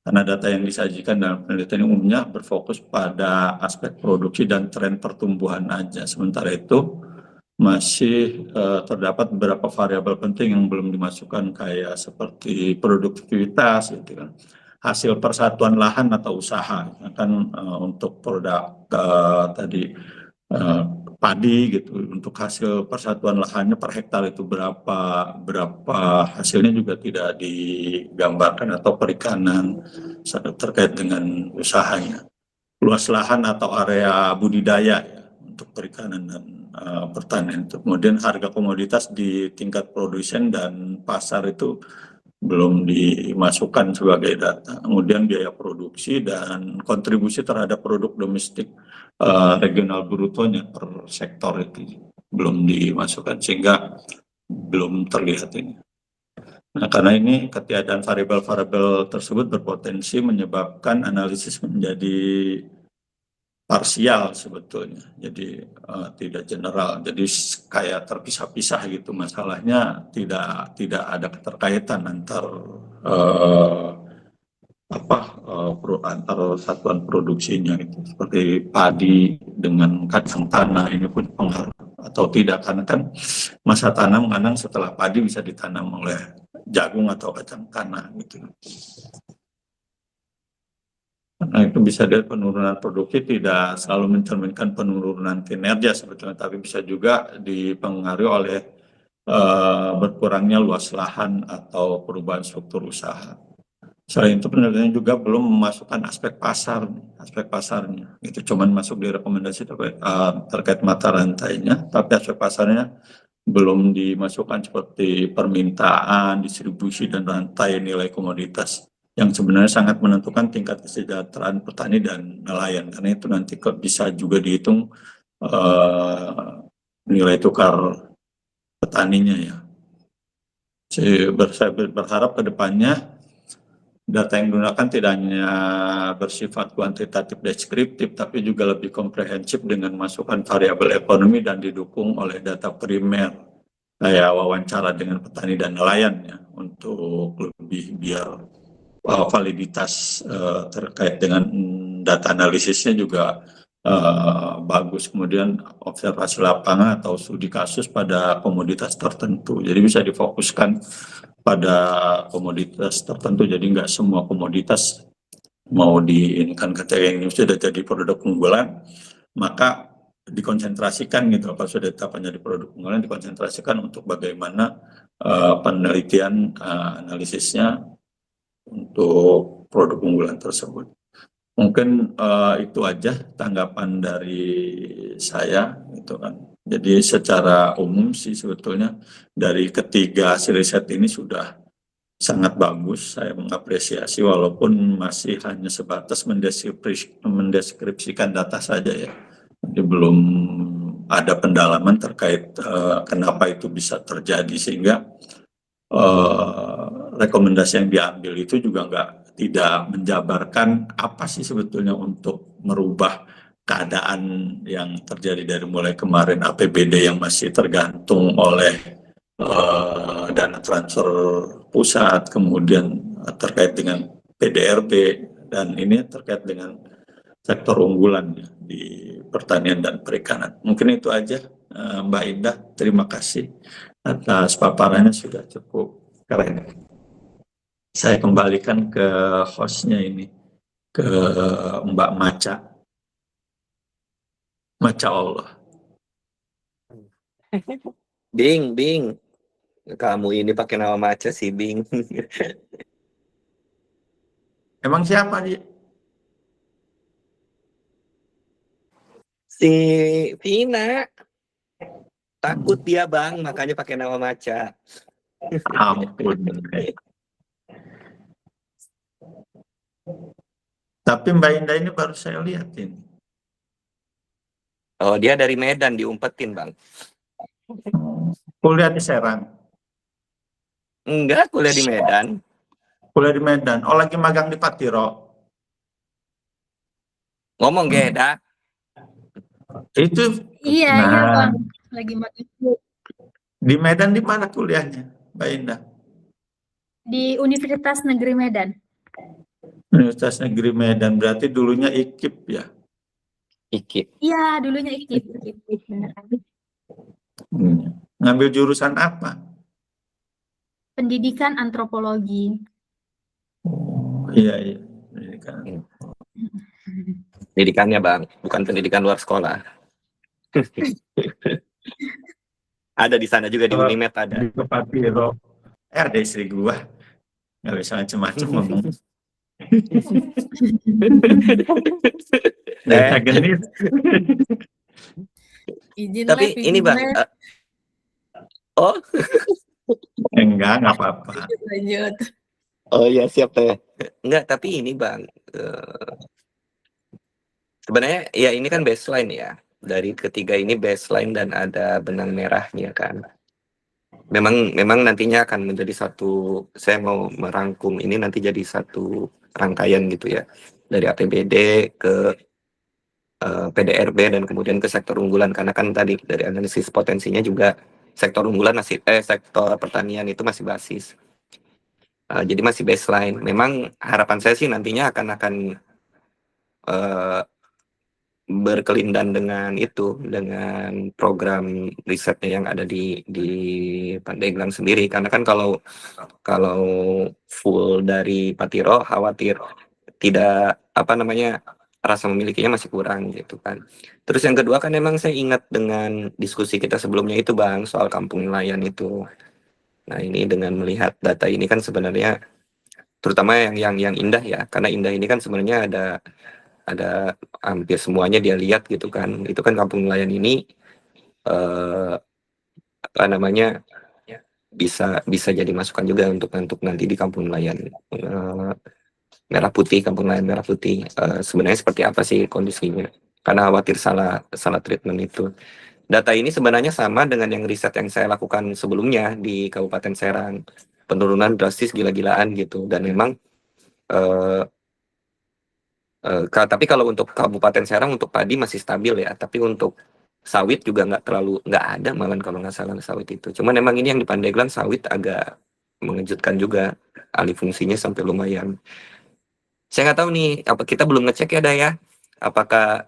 [SPEAKER 3] Karena data yang disajikan dalam penelitian umumnya berfokus pada aspek produksi dan tren pertumbuhan aja. Sementara itu masih terdapat beberapa variabel penting yang belum dimasukkan, kayak seperti produktivitas gitu kan, hasil persatuan lahan atau usaha kan, untuk produk tadi padi gitu, untuk hasil persatuan lahannya per hektar itu berapa hasilnya juga tidak digambarkan, atau perikanan terkait dengan usahanya, luas lahan atau area budidaya ya, untuk perikanan dan pertanian itu. Kemudian harga komoditas di tingkat produsen dan pasar itu belum dimasukkan sebagai data. Kemudian biaya produksi dan kontribusi terhadap produk domestik regional brutonya per sektor itu belum dimasukkan, sehingga belum terlihat ini. Nah, karena ini ketiadaan variabel-variabel tersebut berpotensi menyebabkan analisis menjadi parsial sebetulnya, jadi tidak general, jadi kayak terpisah-pisah gitu masalahnya, tidak ada keterkaitan antar antar satuan produksinya itu, seperti padi dengan kacang tanah ini pun pengaruh atau tidak, karena kan masa tanam kadang setelah padi bisa ditanam oleh jagung atau kacang tanah gitu. Nah, itu bisa dari penurunan produksi tidak selalu mencerminkan penurunan kinerja sebetulnya, tapi bisa juga dipengaruhi oleh berkurangnya luas lahan atau perubahan struktur usaha. Selain itu, penelitian juga belum memasukkan aspek pasarnya. Itu cuman masuk di rekomendasi terkait mata rantainya, tapi aspek pasarnya belum dimasukkan, seperti permintaan, distribusi, dan rantai nilai komoditas, yang sebenarnya sangat menentukan tingkat kesejahteraan petani dan nelayan, karena itu nanti bisa juga dihitung nilai tukar petaninya ya. Saya berharap ke depannya data yang digunakan tidak hanya bersifat kuantitatif deskriptif, tapi juga lebih komprehensif dengan masukan variabel ekonomi dan didukung oleh data primer, kayak wawancara dengan petani dan nelayan ya, untuk lebih biar validitas terkait dengan data analisisnya juga bagus. Kemudian observasi lapangan atau studi kasus pada komoditas tertentu, jadi bisa difokuskan pada komoditas tertentu, jadi nggak semua komoditas mau diinkan ketika ini sudah jadi produk unggulan, maka dikonsentrasikan gitu. Kalau sudah ditetapkan jadi produk unggulan, dikonsentrasikan untuk bagaimana penelitian analisisnya untuk produk unggulan tersebut. Mungkin itu aja tanggapan dari saya gitu kan. Jadi secara umum sih sebetulnya dari ketiga hasil riset ini sudah sangat bagus, saya mengapresiasi, walaupun masih hanya sebatas mendeskripsikan data saja ya. Jadi belum ada pendalaman terkait kenapa itu bisa terjadi, sehingga rekomendasi yang diambil itu juga tidak menjabarkan apa sih sebetulnya untuk merubah keadaan yang terjadi dari mulai kemarin APBD yang masih tergantung oleh dana transfer pusat, kemudian terkait dengan PDRB, dan ini terkait dengan sektor unggulan ya, di pertanian dan perikanan. Mungkin itu aja Mbak Indah, terima kasih atas paparannya, sudah cukup keren. Saya kembalikan ke hostnya ini, ke Mbak Maca. Maca Allah.
[SPEAKER 4] Bing. Kamu ini pakai nama Maca sih, Bing.
[SPEAKER 3] Emang siapa dia?
[SPEAKER 4] Si Vina. Takut dia bang, makanya pakai nama maca.
[SPEAKER 3] Ampun. Tapi Mbak Indah ini baru saya lihat ini.
[SPEAKER 4] Oh dia dari Medan diumpetin bang.
[SPEAKER 3] Kuliah di Serang.
[SPEAKER 4] Enggak, kuliah di Medan.
[SPEAKER 3] Kuliah di Medan. Oh, lagi magang di Patiro.
[SPEAKER 4] Ngomong geda.
[SPEAKER 3] Itu
[SPEAKER 2] Iya,
[SPEAKER 3] Nah.
[SPEAKER 2] iya Bang. Lagi magang
[SPEAKER 3] di Medan di mana kuliahnya, Mbak Indah?
[SPEAKER 2] di Universitas Negeri Medan.
[SPEAKER 3] Universitas Negeri Medan. Berarti dulunya IKIP ya?
[SPEAKER 4] Iki.
[SPEAKER 2] Iya, dulunya IKIP. Bener.
[SPEAKER 3] Ngambil jurusan apa?
[SPEAKER 2] Pendidikan antropologi.
[SPEAKER 3] Oh, iya, iya. Pendidikan.
[SPEAKER 4] Pendidikannya bang, bukan pendidikan luar sekolah. Ada di sana juga di Unimed ada.
[SPEAKER 3] Di Patiro. Ada istri gua. Nggak bisa macam-macam ngomong. Desa genit.
[SPEAKER 1] Izin
[SPEAKER 4] Tapi
[SPEAKER 1] live,
[SPEAKER 4] ini
[SPEAKER 1] izin
[SPEAKER 4] bang,
[SPEAKER 1] live.
[SPEAKER 4] oh
[SPEAKER 3] Nggak apa-apa.
[SPEAKER 1] Lanjut.
[SPEAKER 4] oh ya siap teh. Enggak, tapi ini bang, sebenarnya ya ini kan baseline ya. Dari ketiga ini baseline dan ada benang merahnya kan. Memang nantinya akan menjadi satu, saya mau merangkum ini nanti jadi satu rangkaian gitu ya. Dari APBD ke PDRB dan kemudian ke sektor unggulan, karena kan tadi dari analisis potensinya juga sektor unggulan masih sektor pertanian itu masih basis. Jadi masih baseline. Memang harapan saya sih nantinya akan berkelindan dengan itu, dengan program risetnya yang ada di Pandeglang sendiri, karena kan kalau full dari Patiro khawatir tidak rasa memilikinya masih kurang gitu kan. Terus yang kedua kan memang saya ingat dengan diskusi kita sebelumnya itu bang soal kampung nelayan itu. Nah ini dengan melihat data ini kan sebenarnya terutama yang Indah ya, karena Indah ini kan sebenarnya ada hampir semuanya dia lihat gitu kan. Itu kan kampung nelayan ini bisa jadi masukan juga untuk nanti di kampung nelayan Merah Putih, kampung nelayan Merah Putih. Sebenarnya seperti apa sih kondisinya? Karena khawatir salah treatment itu. Data ini sebenarnya sama dengan yang riset yang saya lakukan sebelumnya di Kabupaten Serang. Penurunan drastis gila-gilaan gitu. Dan memang tapi kalau untuk Kabupaten Serang untuk padi masih stabil ya, tapi untuk sawit juga nggak ada malah kalau nggak salah sawit itu. Cuman memang ini yang di Pandeglang sawit agak mengejutkan juga, alih fungsinya sampai lumayan. Saya nggak tahu nih, apa kita belum ngecek ya Daya, apakah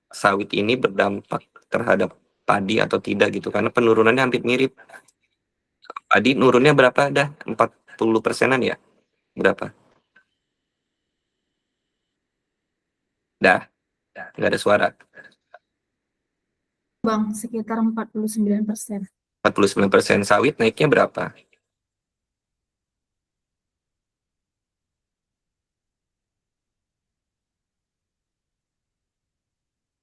[SPEAKER 4] sawit ini berdampak terhadap padi atau tidak gitu, karena penurunannya hampir mirip. Padi nurunnya berapa dah? 40%-an ya? Berapa? Dah, nggak ada suara.
[SPEAKER 2] Bang, sekitar 49%.
[SPEAKER 4] 49%. Sawit naiknya berapa?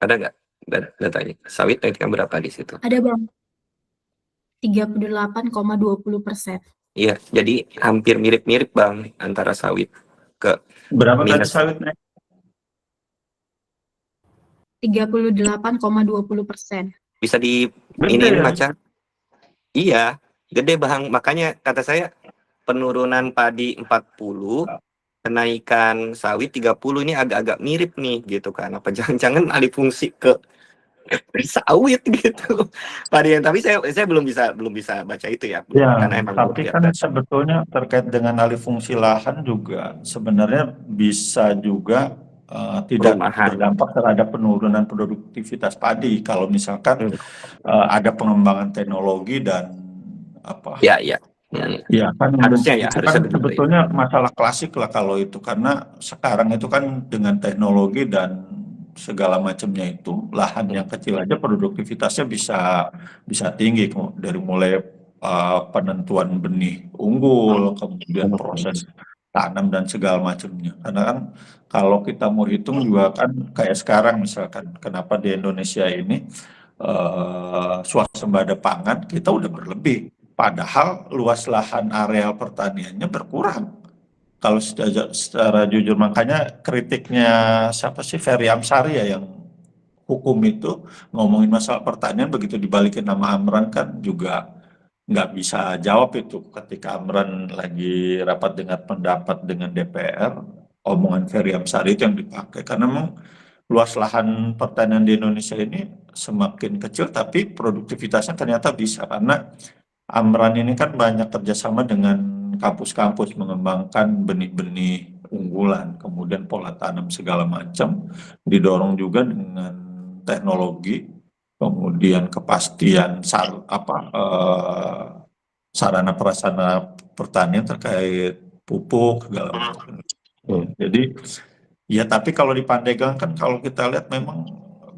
[SPEAKER 4] Ada nggak datanya? Sawit naiknya berapa di situ?
[SPEAKER 2] Ada Bang. 38,20%.
[SPEAKER 4] Iya, jadi hampir mirip-mirip Bang antara sawit ke
[SPEAKER 3] Berapa tadi
[SPEAKER 4] minus
[SPEAKER 3] sawit naik?
[SPEAKER 2] 38,20%.
[SPEAKER 4] bisa di
[SPEAKER 3] Gede
[SPEAKER 4] ini
[SPEAKER 3] ya?
[SPEAKER 4] Maca? Iya, gede Bang. Makanya kata saya penurunan padi 40, kenaikan sawit 30 ini agak-agak mirip nih gitu kan. Apa jangan-jangan alih fungsi ke sawit gitu. Padi, tapi saya belum bisa baca itu ya.
[SPEAKER 3] Ya,
[SPEAKER 4] Karena emang
[SPEAKER 3] tapi
[SPEAKER 4] belum
[SPEAKER 3] kan
[SPEAKER 4] lihat.
[SPEAKER 3] sebetulnya terkait dengan alih fungsi lahan juga sebenarnya bisa juga tidak
[SPEAKER 4] Perumahan.
[SPEAKER 3] berdampak terhadap penurunan produktivitas padi kalau misalkan ada pengembangan teknologi dan apa?
[SPEAKER 4] Ya.
[SPEAKER 3] Ya kan
[SPEAKER 4] Harusnya ya,
[SPEAKER 3] itu
[SPEAKER 4] harusnya
[SPEAKER 3] kan
[SPEAKER 4] begitu ya.
[SPEAKER 3] sebetulnya masalah klasik lah kalau itu, karena sekarang itu kan dengan teknologi dan segala macamnya itu lahan yang kecil aja produktivitasnya bisa tinggi dari mulai penentuan benih unggul, kemudian proses tanam dan segala macamnya. Karena kan kalau kita mau hitung juga kan kayak sekarang misalkan kenapa di Indonesia ini swasembada pangan kita udah berlebih. Padahal luas lahan areal pertaniannya berkurang. Kalau secara jujur, makanya kritiknya siapa sih, Ferry Amsari ya, yang hukum itu ngomongin masalah pertanian, begitu dibalikin nama Amran kan juga nggak bisa jawab itu. Ketika Amran lagi rapat dengan pendapat dengan DPR, omongan Ferry Amsari itu yang dipakai. Karena memang luas lahan pertanian di Indonesia ini semakin kecil, tapi produktivitasnya ternyata bisa. Karena Amran ini kan banyak kerjasama dengan kampus-kampus mengembangkan benih-benih unggulan, kemudian pola tanam segala macam, didorong juga dengan teknologi, kemudian kepastian sarana prasarana pertanian terkait pupuk segala macam. Jadi ya, tapi kalau di Pandeglang kan kalau kita lihat memang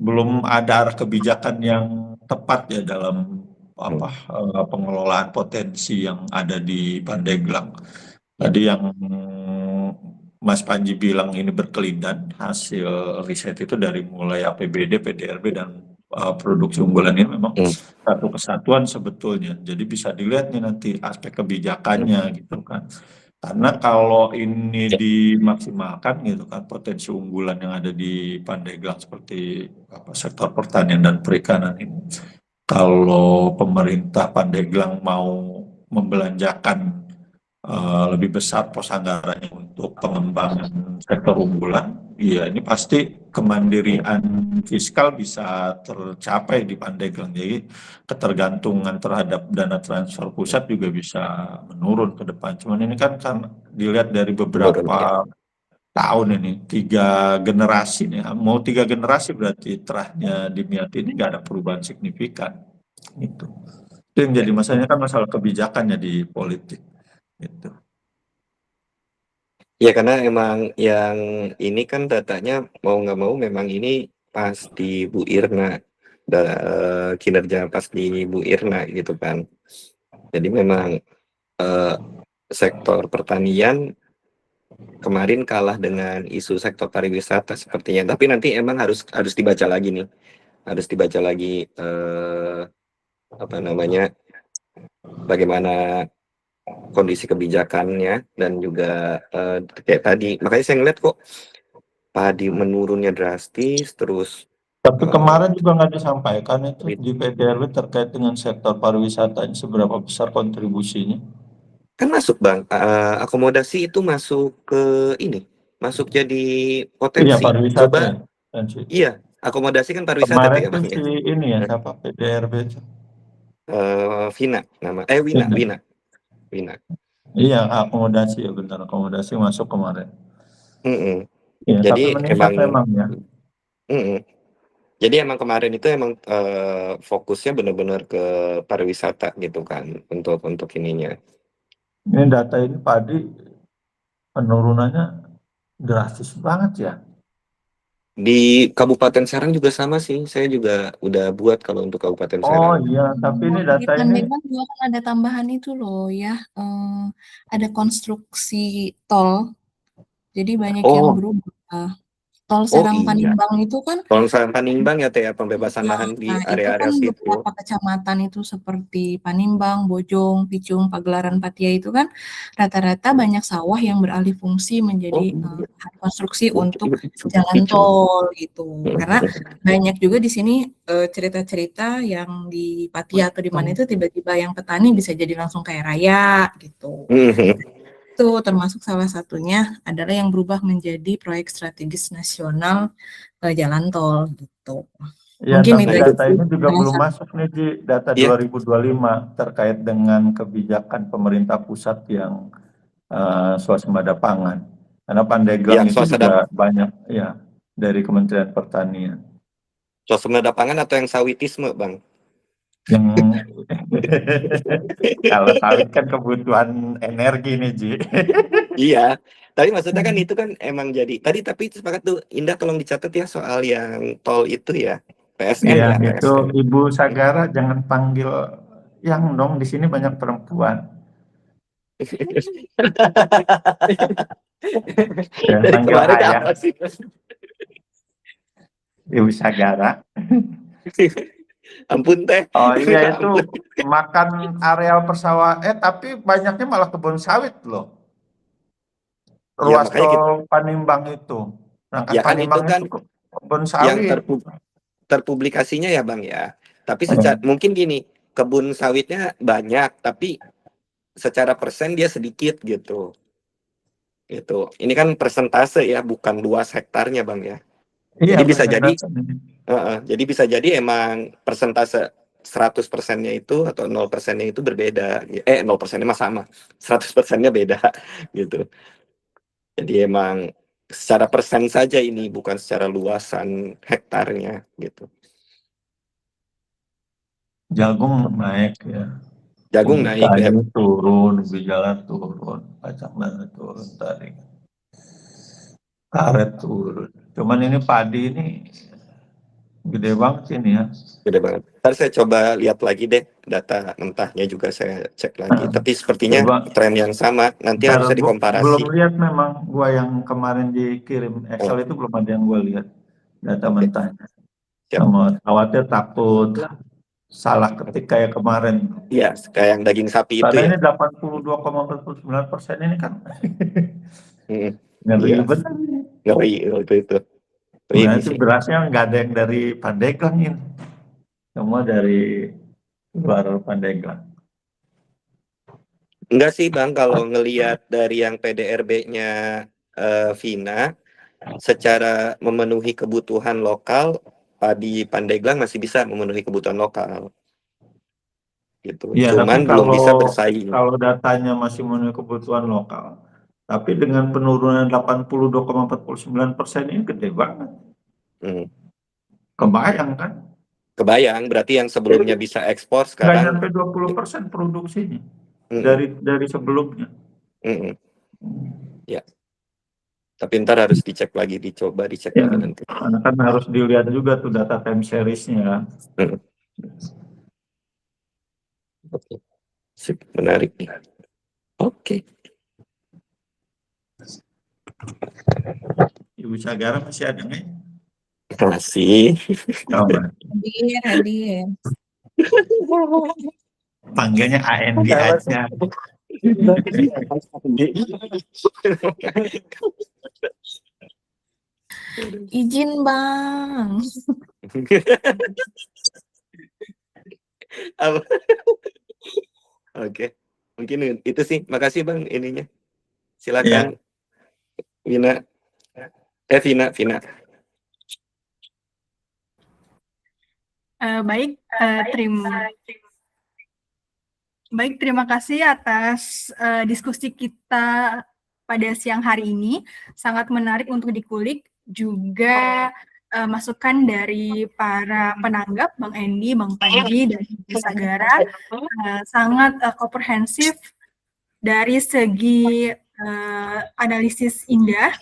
[SPEAKER 3] belum ada arah kebijakan yang tepat ya dalam pengelolaan potensi yang ada di Pandeglang. Tadi yang Mas Panji bilang ini berkelindan, hasil riset itu dari mulai APBD, PDRB, dan produksi unggulan ini memang satu kesatuan sebetulnya. Jadi bisa dilihat nih nanti aspek kebijakannya gitu kan. Karena kalau ini dimaksimalkan gitu kan, potensi unggulan yang ada di Pandeglang seperti sektor pertanian dan perikanan ini, kalau pemerintah Pandeglang mau membelanjakan lebih besar pos anggarannya untuk pengembangan sektor unggulan, ya ini pasti kemandirian fiskal bisa tercapai di Pandeglang. Jadi ketergantungan terhadap dana transfer pusat juga bisa menurun ke depan. Cuman ini kan dilihat dari beberapa tahun ini, 3 generasi nih, mau 3 generasi berarti terahnya Dimyati ini nggak ada perubahan signifikan. Itu yang jadi masalahnya kan masalah kebijakannya di politik. Gitu.
[SPEAKER 4] Ya karena emang yang ini kan datanya mau nggak mau memang ini pas di Bu Irna, kinerja pas di Bu Irna gitu kan. Jadi memang sektor pertanian kemarin kalah dengan isu sektor pariwisata sepertinya. Tapi nanti emang harus dibaca lagi nih, harus dibaca lagi bagaimana kondisi kebijakannya dan juga kayak tadi. Makanya saya ngeliat kok padi menurunnya drastis terus.
[SPEAKER 3] Tapi kemarin juga nggak disampaikan itu di PDRB terkait dengan sektor pariwisata ini seberapa besar kontribusinya?
[SPEAKER 4] Kan masuk Bang, akomodasi itu masuk ke ini, masuk jadi potensi.
[SPEAKER 3] Iya, pariwisata.
[SPEAKER 4] Coba, iya, akomodasi kan pariwisata
[SPEAKER 3] kemarin
[SPEAKER 4] tuh ya Bang.
[SPEAKER 3] Si ini ya, siapa PDRB itu? Wina. Iya, akomodasi ya, benar, akomodasi masuk kemarin. Ya,
[SPEAKER 4] jadi
[SPEAKER 3] memang ya.
[SPEAKER 4] Jadi emang kemarin itu emang fokusnya benar-benar ke pariwisata gitu kan untuk ininya.
[SPEAKER 3] Ini data ini padi penurunannya drastis banget ya.
[SPEAKER 4] Di Kabupaten Serang juga sama sih, saya juga udah buat kalau untuk Kabupaten Serang.
[SPEAKER 3] Oh iya, tapi ini data
[SPEAKER 5] Di
[SPEAKER 3] ini
[SPEAKER 5] Pandeglang juga kan ada tambahan itu loh ya, ada konstruksi tol, jadi banyak yang berubah. Tol Serang Panimbang itu kan,
[SPEAKER 4] Tol Serang Panimbang ya Teh, pembebasan lahan di area-area situ.
[SPEAKER 5] Itu kan beberapa kecamatan itu seperti Panimbang, Bojong, Picung, Pagelaran, Patia itu kan rata-rata banyak sawah yang beralih fungsi menjadi konstruksi untuk jalan tol gitu. Karena banyak juga di sini cerita-cerita yang di Patia atau di mana itu tiba-tiba yang petani bisa jadi langsung kaya raya gitu. Itu termasuk salah satunya adalah yang berubah menjadi proyek strategis nasional jalan tol gitu.
[SPEAKER 3] Ya, mungkin tapi data ini juga belum masuk nih di data 2025 terkait dengan kebijakan pemerintah pusat yang swasembada pangan. Karena Pandeglang itu juga banyak ya dari Kementerian Pertanian.
[SPEAKER 4] Swasembada pangan atau yang sawitisme, Bang?
[SPEAKER 3] Yang kalau sawit kan kebutuhan energi nih, Ji.
[SPEAKER 4] Iya, tapi maksudnya kan itu kan emang jadi tapi sepakat tuh Indah, tolong dicatat ya soal yang tol itu ya, PSN
[SPEAKER 3] ya.
[SPEAKER 4] PSN.
[SPEAKER 3] Itu Ibu Sagara jangan panggil yang dong, di sini banyak perempuan. Panggil ayah. Ibu Sagara.
[SPEAKER 4] Ampun teh.
[SPEAKER 3] Oh iya itu
[SPEAKER 4] Ampun.
[SPEAKER 3] makan areal persawahan, tapi banyaknya malah kebun sawit loh.
[SPEAKER 4] Iya
[SPEAKER 3] Ruas
[SPEAKER 4] makanya kita,
[SPEAKER 3] tol Panimbang itu. Berangkat
[SPEAKER 4] ya kan itu
[SPEAKER 3] Panimbang
[SPEAKER 4] kan
[SPEAKER 3] itu kebun
[SPEAKER 4] yang
[SPEAKER 3] sawit.
[SPEAKER 4] terpublikasinya ya Bang ya. Tapi
[SPEAKER 3] Hmm.
[SPEAKER 4] mungkin gini, kebun sawitnya banyak, tapi secara persen dia sedikit gitu. Gitu. Ini kan persentase ya, bukan luas hektarnya Bang ya.
[SPEAKER 3] Iya,
[SPEAKER 4] Jadi bisa jadi,
[SPEAKER 3] persentase.
[SPEAKER 4] jadi bisa jadi emang persentase 100%-nya itu atau 0%-nya itu berbeda. 0%-nya mah sama. 100%-nya beda gitu. Jadi emang secara persen saja ini, bukan secara luasan hektarnya gitu.
[SPEAKER 3] Jagung naik ya.
[SPEAKER 4] Jagung
[SPEAKER 3] Ubi
[SPEAKER 4] naik ya.
[SPEAKER 3] kayu turun, ubi jalan turun, kacang merah turun tadi. Karet turun. Cuman ini padi ini gede banget ini ya.
[SPEAKER 4] Gede banget. Ntar saya coba lihat lagi deh data mentahnya juga saya cek lagi. Tapi sepertinya
[SPEAKER 3] Coba.
[SPEAKER 4] tren yang sama. Nanti
[SPEAKER 3] Ntar
[SPEAKER 4] harusnya
[SPEAKER 3] belum
[SPEAKER 4] dikomparasi.
[SPEAKER 3] lihat memang gua yang kemarin dikirim Excel itu belum ada yang gua lihat data mentahnya.
[SPEAKER 4] Siap.
[SPEAKER 3] Sama khawatir takut salah ketik kayak kemarin.
[SPEAKER 4] Iya, kayak yang daging sapi itu
[SPEAKER 3] Karena
[SPEAKER 4] ya.
[SPEAKER 3] ini 82,49% ini kan ngeri
[SPEAKER 4] Iya.
[SPEAKER 3] benar.
[SPEAKER 4] Ngeri itu.
[SPEAKER 3] Berarti berasnya nggak ada yang dari Pandeglang ini. Semua dari luar Pandeglang.
[SPEAKER 4] Enggak sih Bang, kalau ngelihat dari yang PDRB-nya Vina, secara memenuhi kebutuhan lokal, padi Pandeglang masih bisa memenuhi kebutuhan lokal. Gitu.
[SPEAKER 3] Ya,
[SPEAKER 4] Cuman
[SPEAKER 3] tapi
[SPEAKER 4] belum bisa bersaing.
[SPEAKER 3] kalau datanya masih memenuhi kebutuhan lokal, tapi dengan penurunan 82,49% ini gede banget. Kebayang kan?
[SPEAKER 4] Kebayang, berarti yang sebelumnya bisa ekspor
[SPEAKER 3] Nggak
[SPEAKER 4] sekarang
[SPEAKER 3] nyampe 20% produksinya dari sebelumnya.
[SPEAKER 4] Ya. Tapi ntar harus dicek lagi, dicoba dicek lagi nanti.
[SPEAKER 3] Karena kan harus dilihat juga tuh data time series-nya.
[SPEAKER 4] Oke. Sip, menarik nih. Oke.
[SPEAKER 3] Ibu Sagara masih ada nggak?
[SPEAKER 4] Masih.
[SPEAKER 5] Hadir.
[SPEAKER 3] Panggilnya AND aja.
[SPEAKER 5] Izin Bang.
[SPEAKER 4] Oke. Mungkin itu sih. Makasih Bang ininya. Silakan. Vina. Vina.
[SPEAKER 1] Terima kasih atas diskusi kita pada siang hari ini. Sangat menarik untuk dikulik, juga masukan dari para penanggap, Bang Endi, Bang Panji, dan Ibu Sagara, sangat komprehensif dari segi analisis Indah.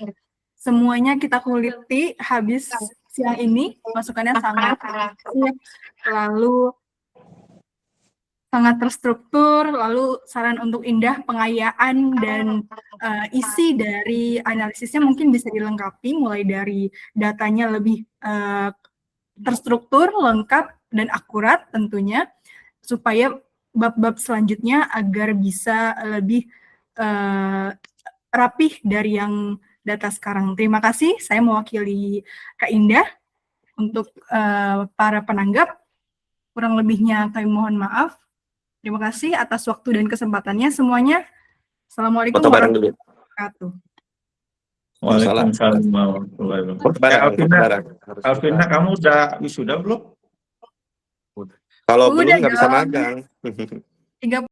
[SPEAKER 1] Semuanya kita kuliti habis siang ini, masukannya sangat lalu sangat terstruktur, lalu saran untuk Indah, pengayaan dan isi dari analisisnya mungkin bisa dilengkapi, mulai dari datanya lebih terstruktur, lengkap, dan akurat tentunya, supaya bab-bab selanjutnya agar bisa lebih rapih dari yang data sekarang. Terima kasih, saya mewakili Kak Indah untuk para penanggap. Kurang lebihnya kami mohon maaf. Terima kasih atas waktu dan kesempatannya semuanya. Assalamualaikum warahmatullahi wabarakatuh.
[SPEAKER 3] Waalaikumsalam warahmatullahi wabarakatuh. Alvina, kamu udah wisuda belum?
[SPEAKER 4] Kalau belum nggak bisa magang.